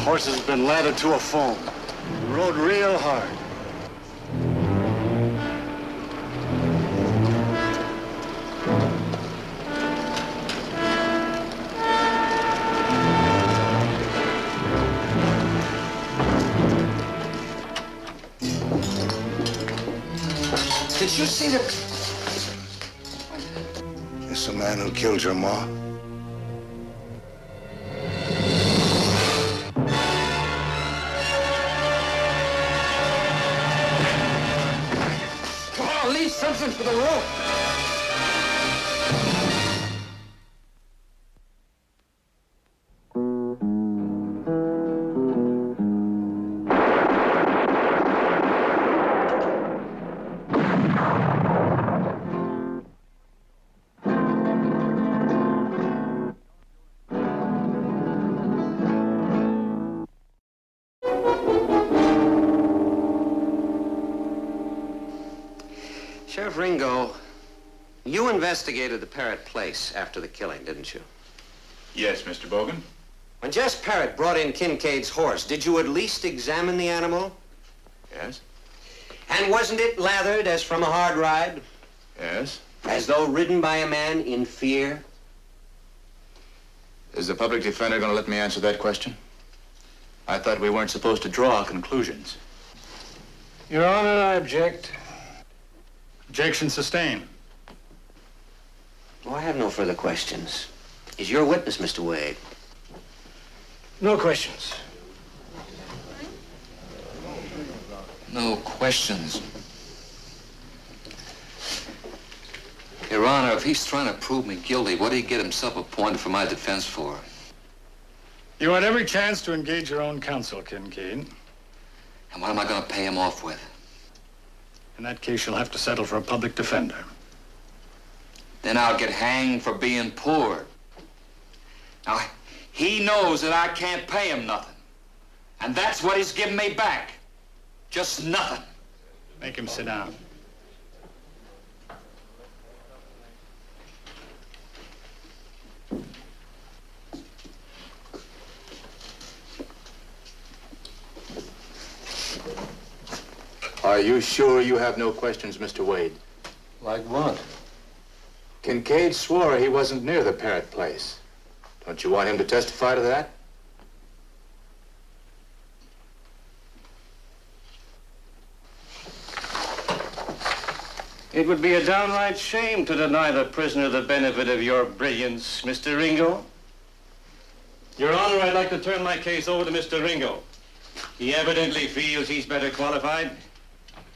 Horse has been lathered to a foam. Rode real hard. Did you see the... It's the man who killed your ma. Come on, leave something for the rope. Sheriff Ringo, you investigated the Parrott place after the killing, didn't you? Yes, Mr. Bogan. When Jess Parrott brought in Kincaid's horse, did you at least examine the animal? Yes. And wasn't it lathered as from a hard ride? Yes. As though ridden by a man in fear? Is the public defender going to let me answer that question? I thought we weren't supposed to draw conclusions. Your Honor, I object. Objection sustained. Oh, I have no further questions. Is your witness, Mr. Wade? No questions. No questions. Your Honor, if he's trying to prove me guilty, what did he get himself appointed for my defense for? You had every chance to engage your own counsel, Kincaid. And what am I going to pay him off with? In that case, you'll have to settle for a public defender. Then I'll get hanged for being poor. Now, he knows that I can't pay him nothing. And that's what he's giving me back. Just nothing. Make him sit down. Are you sure you have no questions, Mr. Wade? Like what? Kincaid swore he wasn't near the Parrott place. Don't you want him to testify to that? It would be a downright shame to deny the prisoner the benefit of your brilliance, Mr. Ringo. Your Honor, I'd like to turn my case over to Mr. Ringo. He evidently feels he's better qualified.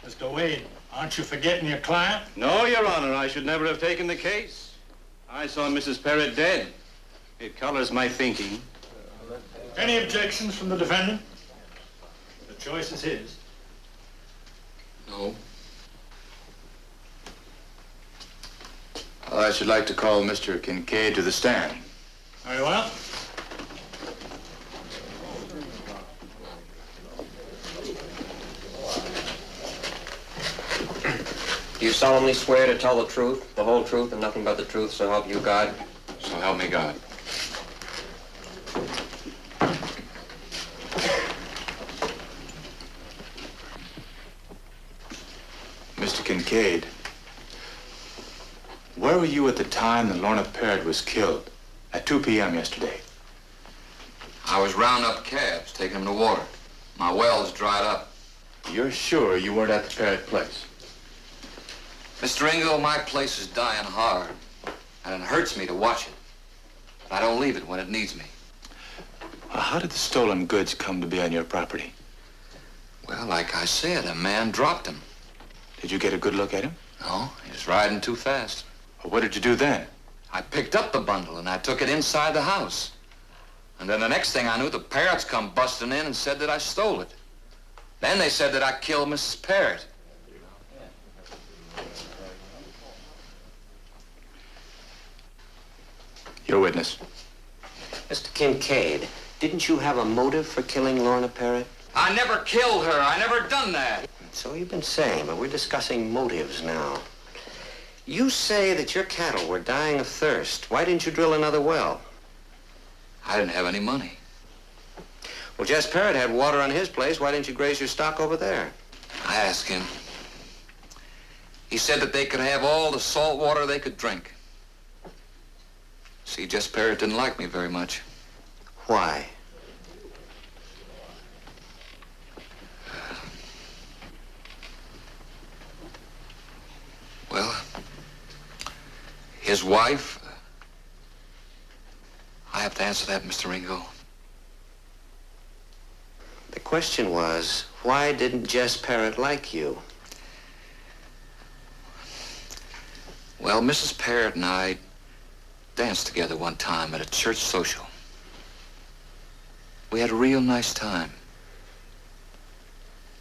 Mr. Wade, aren't you forgetting your client? No, Your Honor, I should never have taken the case. I saw Mrs. Parrott dead. It colors my thinking. Any objections from the defendant? The choice is his. No. I should like to call Mr. Kincaid to the stand. Very well. Do you solemnly swear to tell the truth, the whole truth, and nothing but the truth, so help you God? So help me God. Mr. Kincaid, where were you at the time that Lorna Parrott was killed? At 2 p.m. yesterday. I was rounding up calves, taking them to water. My well's dried up. You're sure you weren't at the Parrott place? Mr. Ringo, my place is dying hard, and it hurts me to watch it. But I don't leave it when it needs me. How did the stolen goods come to be on your property? Well, like I said, a man dropped them. Did you get a good look at him? No, he was riding too fast. Well, what did you do then? I picked up the bundle, and I took it inside the house. And then the next thing I knew, the Parrotts come busting in and said that I stole it. Then they said that I killed Mrs. Parrott. Your witness. Mr. Kincaid, didn't you have a motive for killing Lorna Parrott? I never killed her. I never done that. So you've been saying, but we're discussing motives now. You say that your cattle were dying of thirst. Why didn't you drill another well? I didn't have any money. Well, Jess Parrott had water on his place. Why didn't you graze your stock over there? I asked him. He said that they could have all the salt water they could drink. See, Jess Parrott didn't like me very much. Why? Well, his wife... I have to answer that, Mr. Ringo. The question was, why didn't Jess Parrott like you? Well, Mrs. Parrott and I danced together one time at a church social. We had a real nice time.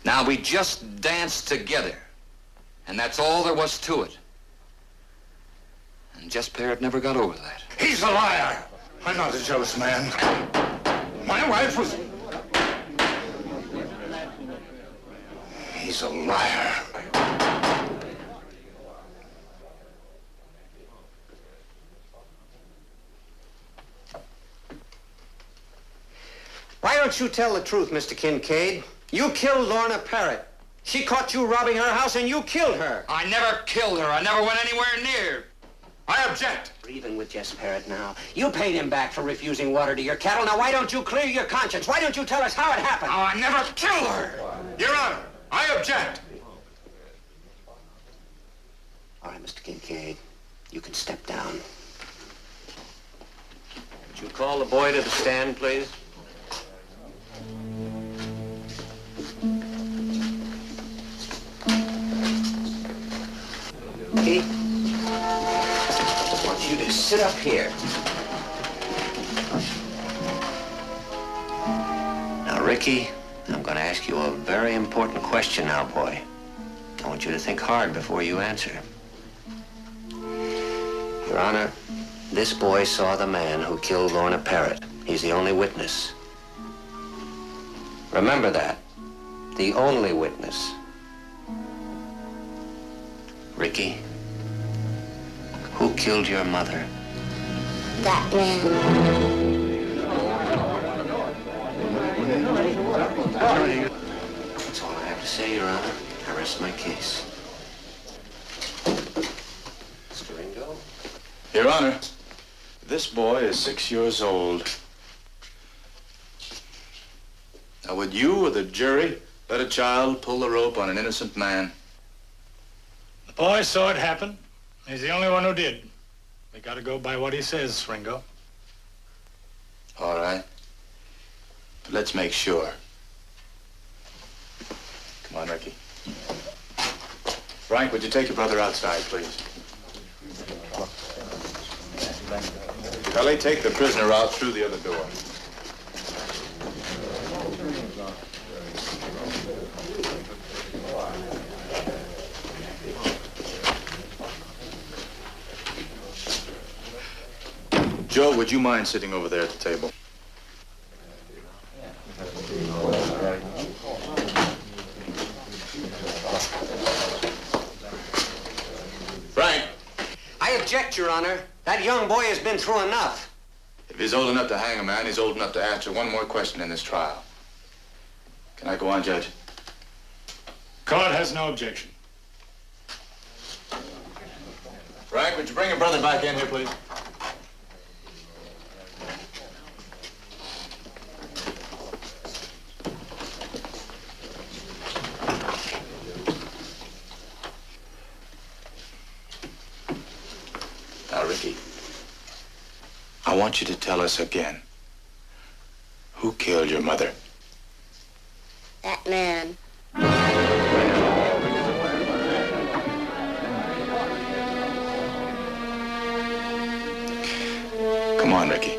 Now, we just danced together, and that's all there was to it. And Jess Parrott never got over that. He's a liar. I'm not a jealous man. My wife was... He's a liar. Why don't you tell the truth, Mr. Kincaid? You killed Lorna Parrott. She caught you robbing her house and you killed her. I never killed her. I never went anywhere near. I object. You're even with Jess Parrott now. You paid him back for refusing water to your cattle. Now, why don't you clear your conscience? Why don't you tell us how it happened? Oh, I never killed her. Your Honor, I object. All right, Mr. Kincaid, you can step down. Would you call the boy to the stand, please? Ricky, I want you to sit up here. Now, Ricky, I'm going to ask you a very important question now, boy. I want you to think hard before you answer. Your Honor, this boy saw the man who killed Lorna Parrott. He's the only witness. Remember that. The only witness. Ricky, who killed your mother? That man. That's all I have to say, Your Honor. I rest my case. Mr. Ringo? Your Honor, this boy is 6 years old. Now, would you or the jury let a child pull the rope on an innocent man? The boy saw it happen. He's the only one who did. We gotta go by what he says, Ringo. All right. But let's make sure. Come on, Ricky. Frank, would you take your brother outside, please? Kelly, take the prisoner out through the other door. Joe, would you mind sitting over there at the table? Frank! I object, Your Honor. That young boy has been through enough. If he's old enough to hang a man, he's old enough to answer one more question in this trial. Can I go on, Judge? Court has no objection. Frank, would you bring your brother back in here, please? Now, Ricky, I want you to tell us again, who killed your mother? That man. Come on, Ricky.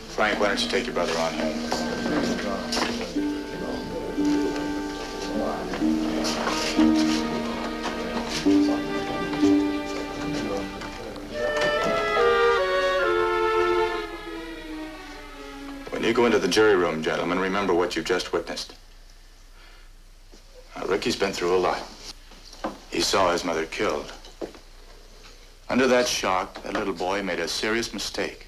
Frank, why don't you take your brother on home? When you go into the jury room, gentlemen, remember what you've just witnessed. Now, Ricky's been through a lot. He saw his mother killed. Under that shock, that little boy made a serious mistake.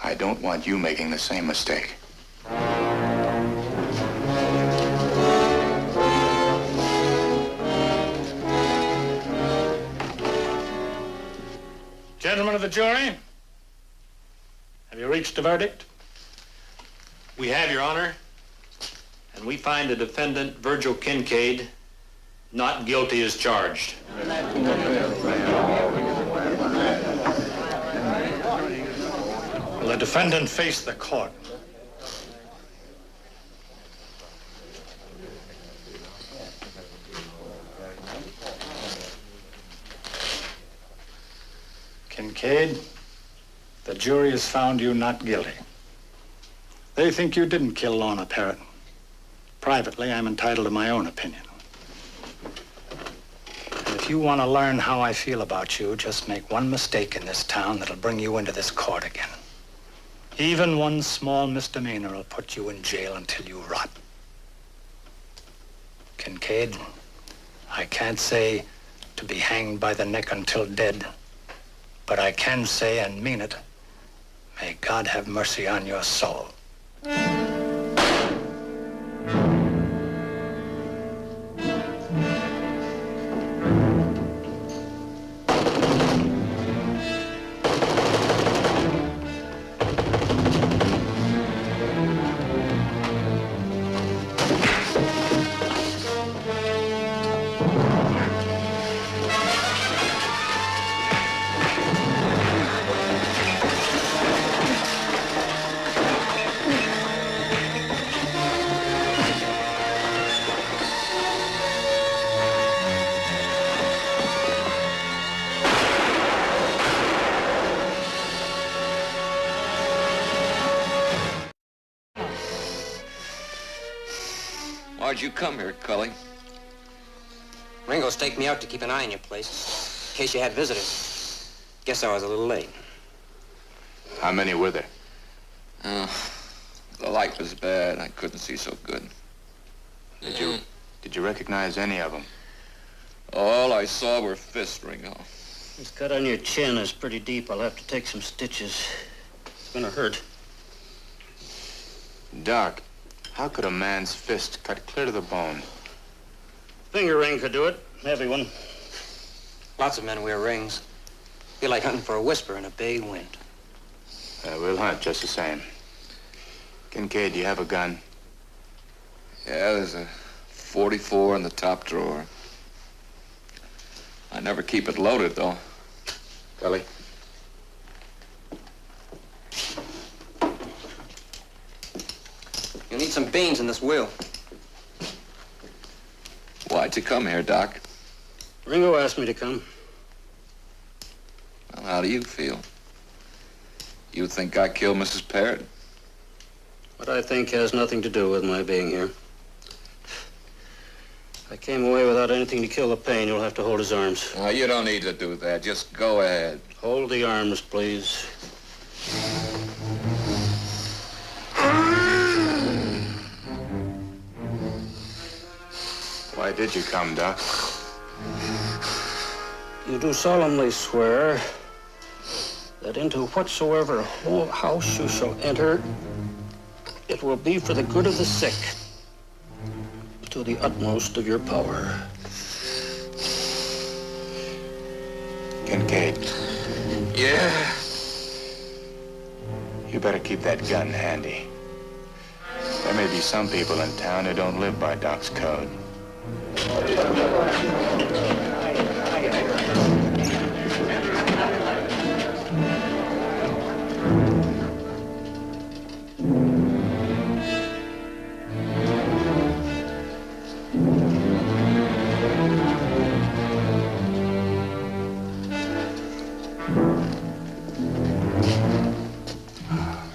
I don't want you making the same mistake. Gentlemen of the jury, have you reached a verdict? We have, Your Honor, and we find the defendant, Virgil Kincaid, not guilty as charged. Will the defendant face the court? Kincaid, the jury has found you not guilty. They think you didn't kill Lorna Parrott. Privately, I'm entitled to my own opinion. And if you want to learn how I feel about you, just make one mistake in this town that'll bring you into this court again. Even one small misdemeanor will put you in jail until you rot. Kincaid, I can't say to be hanged by the neck until dead, but I can say and mean it, may God have mercy on your soul. Why'd you come here, Cully? Ringo staked me out to keep an eye on your place, in case you had visitors. Guess I was a little late. How many were there? The light was bad. I couldn't see so good. Did you recognize any of them? All I saw were fists, Ringo. This cut on your chin is pretty deep. I'll have to take some stitches. It's gonna hurt. Doc, how could a man's fist cut clear to the bone? Finger ring could do it. Heavy one. Lots of men wear rings. Feel like hunting for a whisper in a bay wind. We'll hunt just the same. Kincaid, do you have a gun? Yeah, there's a 44 in the top drawer. I never keep it loaded, though. Cully? You'll need some beans in this wheel. Why'd you come here, Doc? Ringo asked me to come. Well, how do you feel? You think I killed Mrs. Parrott? What I think has nothing to do with my being here. I came away without anything to kill the pain. You'll have to hold his arms. You don't need to do that. Just go ahead. Hold the arms, please. Why did you come, Doc? You do solemnly swear that into whatsoever house you shall enter, it will be for the good of the sick, to the utmost of your power. Kincaid, Yeah. you better keep that gun handy. There may be some people in town who don't live by Doc's code.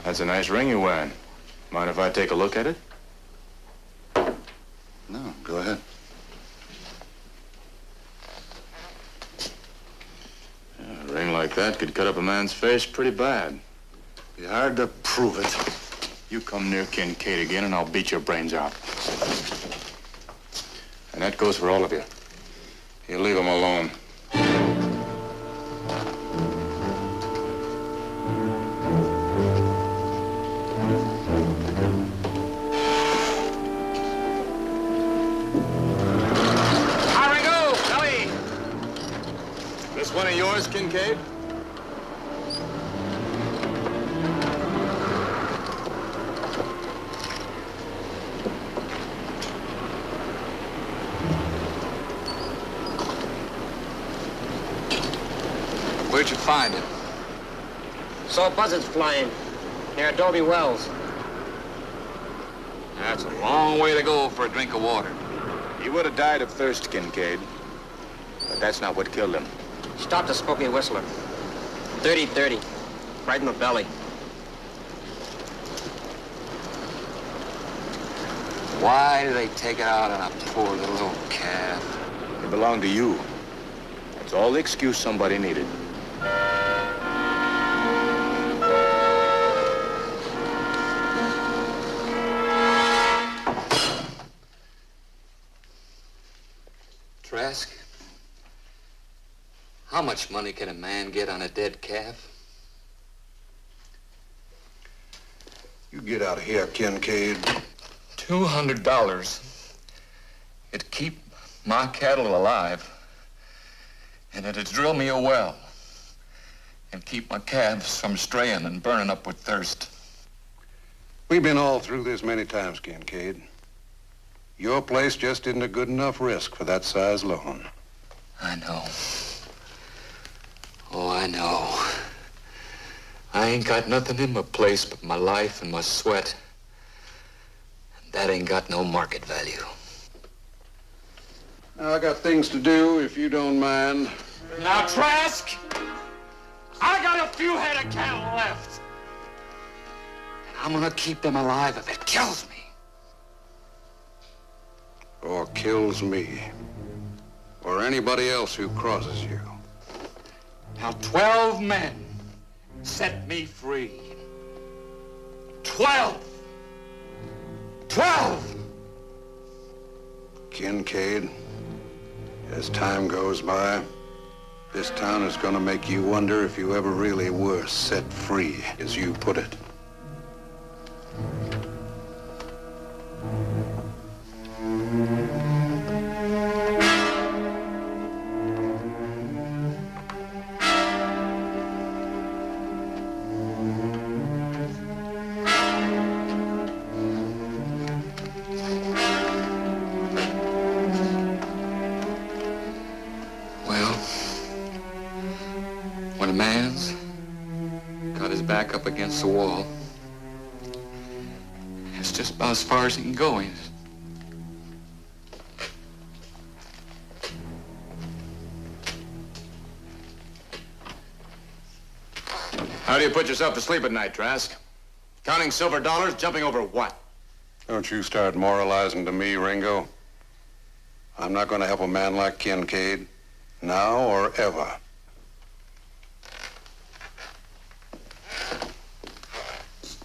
That's a nice ring you're wearing. Mind if I take a look at it? No, go ahead. A ring like that could cut up a man's face pretty bad. Be hard to prove it. You come near Kincaid again and I'll beat your brains out. And that goes for all of you. You leave him alone. Kincaid. Where'd you find him? Saw buzzards flying near Adobe Wells. That's a long way to go for a drink of water. He would have died of thirst, Kincaid. But that's not what killed him. Stopped a smoky whistler. 30-30. Right in the belly. Why do they take it out on a poor little old calf? It belonged to you. That's all the excuse somebody needed. Trask, how much money can a man get on a dead calf? You get out of here, Kincaid. $200. It'd keep my cattle alive, and it'd drill me a well and keep my calves from straying and burning up with thirst. We've been all through this many times, Kincaid. Your place just isn't a good enough risk for that size loan. I know. Oh, I know. I ain't got nothing in my place but my life and my sweat. And that ain't got no market value. Now, I got things to do, if you don't mind. Now, Trask, I got a few head of cattle left. And I'm gonna keep them alive if it kills me. Or kills me. Or anybody else who crosses you. Now, 12 men set me free. 12! 12! Kincaid, as time goes by, this town is gonna make you wonder if you ever really were set free, as you put it. When a man's got his back up against the wall, it's just about as far as he can go, ain't it? How do you put yourself to sleep at night, Trask? Counting silver dollars, jumping over what? Don't you start moralizing to me, Ringo. I'm not gonna help a man like Kincaid, now or ever.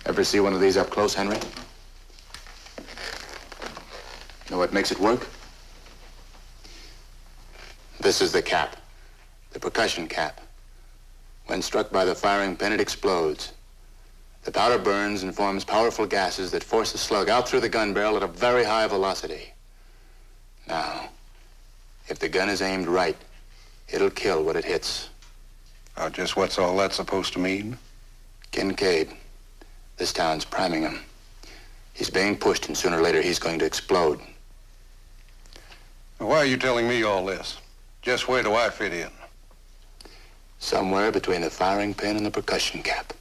Ever see one of these up close, Henry? Know what makes it work? This is the cap, the percussion cap. When struck by the firing pin, it explodes. The powder burns and forms powerful gases that force the slug out through the gun barrel at a very high velocity. Now, if the gun is aimed right, it'll kill what it hits. Just what's all that supposed to mean? Kincaid, this town's priming him. He's being pushed, and sooner or later he's going to explode. Why are you telling me all this? Just where do I fit in? Somewhere between the firing pin and the percussion cap.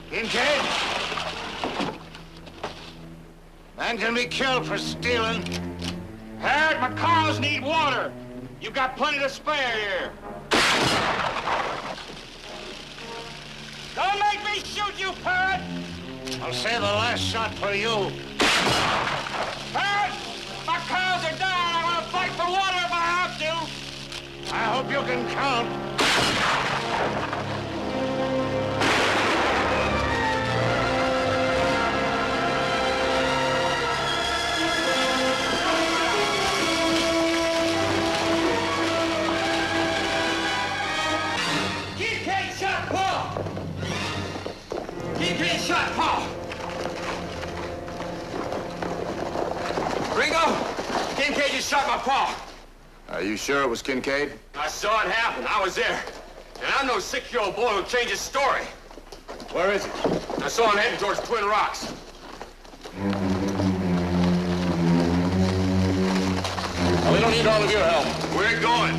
Kincaid? Man can be killed for stealing. Harriet, my cows need water. You got plenty to spare here. Don't make me shoot you, Parrot! I'll save the last shot for you. Parrot! My cows are dying. I'm gonna fight for water if I have to. I hope you can count. Kincaid shot my pa. Are you sure it was Kincaid? I saw it happen. I was there. And I'm no 6-year-old boy who'll change his story. Where is he? I saw him heading towards Twin Rocks. Well, we don't need all of your help. We're going.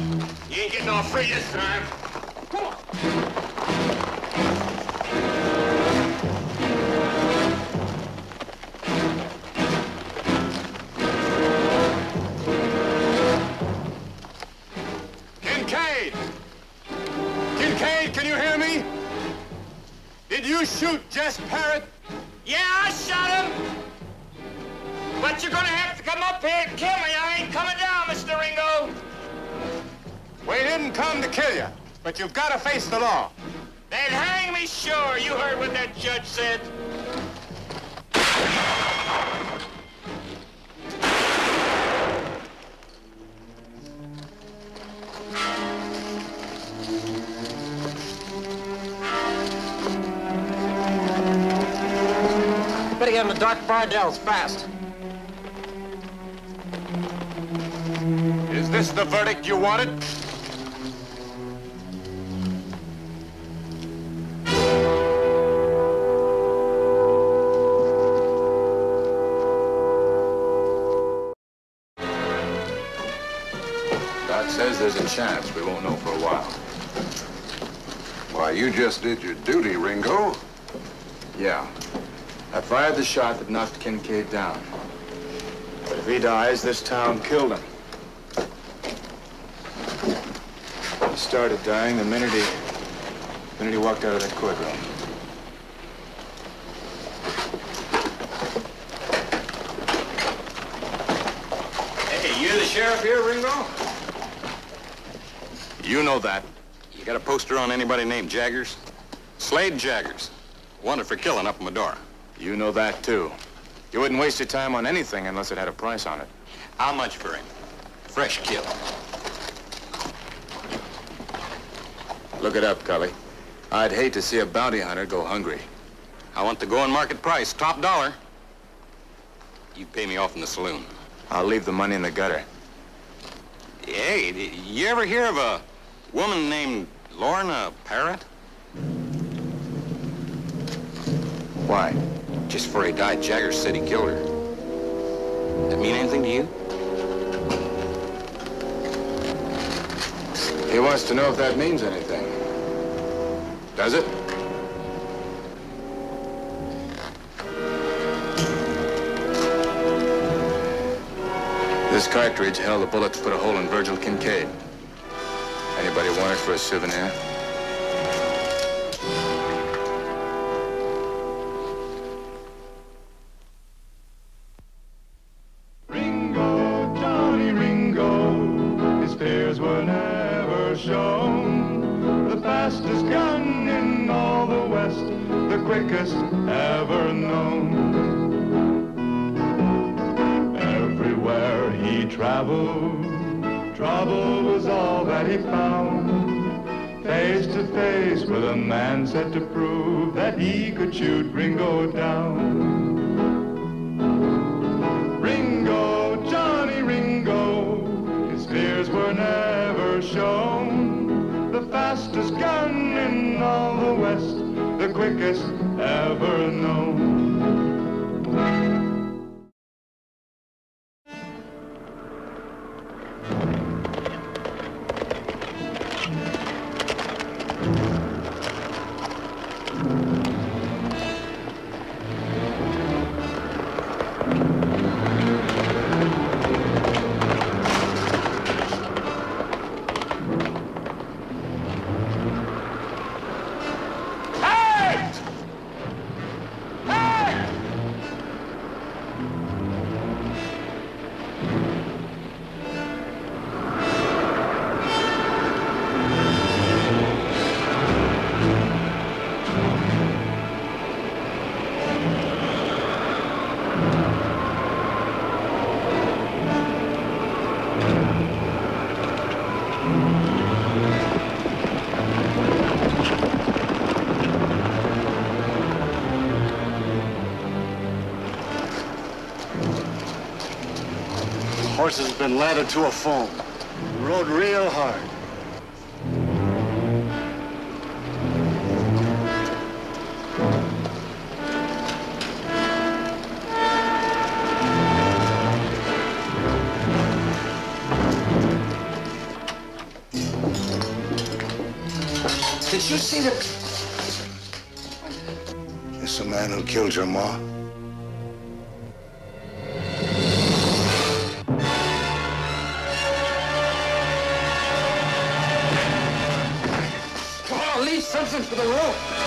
You ain't getting off free this time. Come on. Kincaid! Kincaid, can you hear me? Did you shoot Jess Parrott? Yeah, I shot him. But you're gonna have to come up here and kill me. I ain't coming down, Mr. Ringo. We didn't come to kill you, but you've got to face the law. They'd hang me, sure. You heard what that judge said. Better get him to Doc Bardell's fast. Is this the verdict you wanted? Doc says there's a chance. We won't know for a while. Why, you just did your duty, Ringo. Yeah. I fired the shot that knocked Kincaid down. But if he dies, this town killed him. He started dying the minute he walked out of that courtroom. Hey, you the sheriff here, Ringo? You know that. You got a poster on anybody named Jaggers? Slade Jaggers. Wanted for killing up in Medora. You know that, too. You wouldn't waste your time on anything unless it had a price on it. How much for him? Fresh kill. Look it up, Cully. I'd hate to see a bounty hunter go hungry. I want the going market price, top dollar. You pay me off in the saloon. I'll leave the money in the gutter. Hey, you ever hear of a woman named Lorna Parrott? Why? Just before he died, Jaggers said he killed her. That mean anything to you? He wants to know if that means anything. Does it? This cartridge held the bullet to put a hole in Virgil Kincaid. Anybody want it for a souvenir? Ringo, Johnny Ringo, his fears were never shown. The fastest gun in all the West, the quickest ever known. Everywhere he traveled, trouble was all that he found. Face to face with a man set to prove that he could shoot Ringo down. Ringo, Johnny Ringo, his fears were never shown. The fastest gun in all the West, the quickest ever known. Hey! horse has been lathered to a foam. He rode real hard. Did you see the... This the man who killed your ma? Come on, leave something for the rope.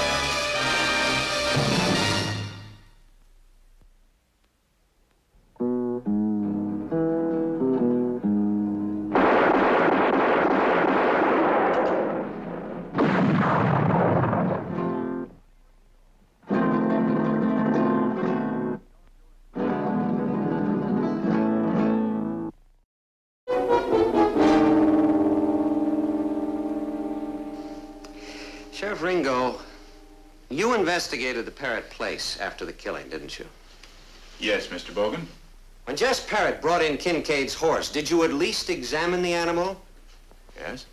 Sheriff Ringo, you investigated the Parrott place after the killing, didn't you? Yes, Mr. Bogan. When Jess Parrott brought in Kincaid's horse, did you at least examine the animal? Yes.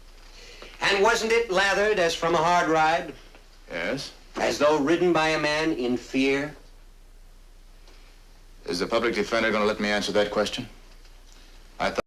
And wasn't it lathered as from a hard ride? Yes. As though ridden by a man in fear? Is the public defender going to let me answer that question?